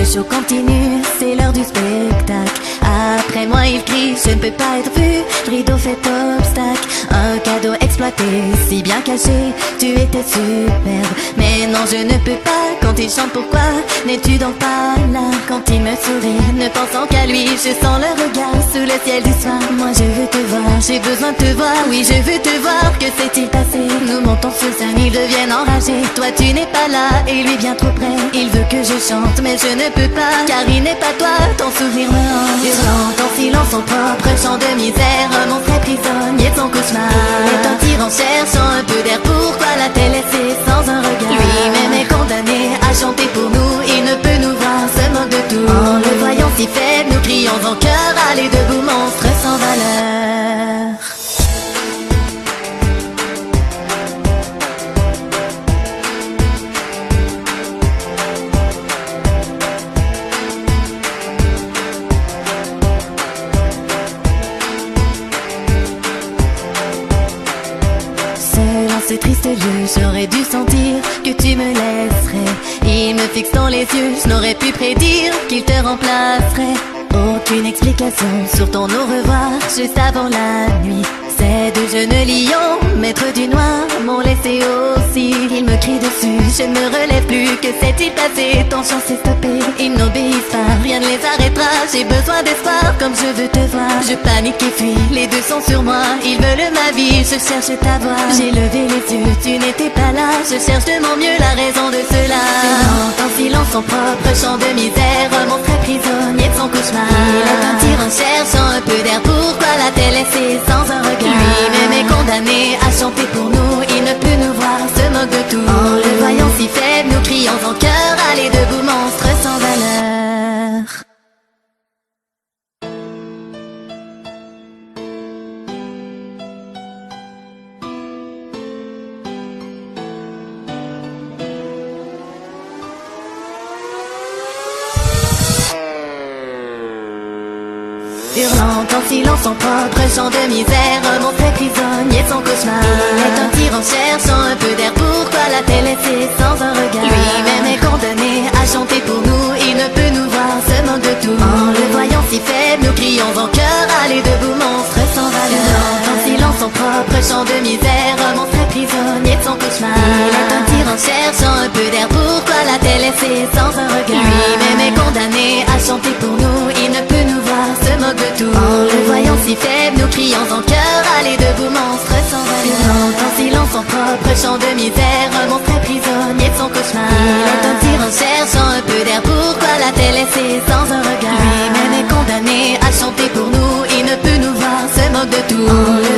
show continue, c'est l'heure du spectacle. Après moi il crie, je ne peux pas être vu, rideau fait obstacle. Un cadeau exploité, si bien caché, tu étais superbe. Mais non je ne peux pas, quand il chante pourquoi n'es-tu donc pas là? Quand il me sourit, ne pensant qu'à lui, je sens le regard sous le ciel du soir. Moi je veux te voir, j'ai besoin de te voir, oui je veux te voir, que s'est-il passé? Nous montons sur scène, ils deviennent enragés. Toi tu n'es pas là, et lui bien trop près. Il veut que je chante, mais je ne peux pas, car il n'est pas toi, ton sourire me hante. Hurlant en silence son propre chant de misère, un monstre est prisonnier de son cauchemar. Il est un tyran cherchant un peu d'air, pourquoi l'a-t-elle laissé sans un regard? Lui-même est condamné à chanter pour nous, il ne peut nous voir, se moque de tout. En le voyant si faible, nous crions en chœur, allez debout monstre sans valeur. Ce triste lieu, j'aurais dû sentir que tu me laisserais. Il me fixe dans les yeux, je n'aurais pu prédire qu'il te remplacerait. Aucune explication sur ton au revoir, juste avant la nuit. Ces deux jeunes lions, maîtres du noir, m'ont laissé aussi. Ils me crient dessus, je ne me relève plus, que s'est-il passé? Ton chant s'est stoppé, ils n'obéissent pas, rien ne les arrêtera. J'ai besoin d'espoir, comme je veux te voir. Je panique et fuis, les deux sont sur moi. Ils veulent ma vie, je cherche ta voix. J'ai levé les yeux, tu n'étais pas là. Je cherche de mon mieux la raison de cela. C'est en silence son propre chant de misère, un monstre est prisonnier de son cauchemar. Il est un tyran cherchant un peu d'air, pourquoi l'a-t-elle laissé sans un regard? Lui-même est condamné à chanter pour nous, il ne peut nous voir, se moque de tout. En le voyant si faible, nous crions en chœur, allez debout monstre sans valeur. Hurlant en silence son propre chant de misère, un monstre est prisonnier de son cauchemar. Il est un tyran cherchant un peu d'air, pourquoi l'a-t-elle laissé sans un regard? Lui-même est condamné à chanter pour nous, il ne peut nous voir, se moque de tout. En le voyant si faible, nous crions en chœur, allez debout monstre sans valeur. Hurlant en silence son propre chant de misère, un monstre est prisonnier de son cauchemar. Il est un tyran cherchant un peu d'air, pourquoi l'a-t-elle laissé sans un regard? Lui-même est condamné à chanter pour nous, il ne peut nous voir, se moque de tout. En le voyant si faible, nous crions en chœur, allez debout monstre sans valeur. Hurlant en silence son propre chant de misère, un monstre est prisonnier de son cauchemar. Il est un tyran cherchant un peu d'air, pourquoi l'a-t-elle laissé sans un regard? Lui-même est condamné à chanter pour nous, il ne peut nous voir, se moque de tout. En le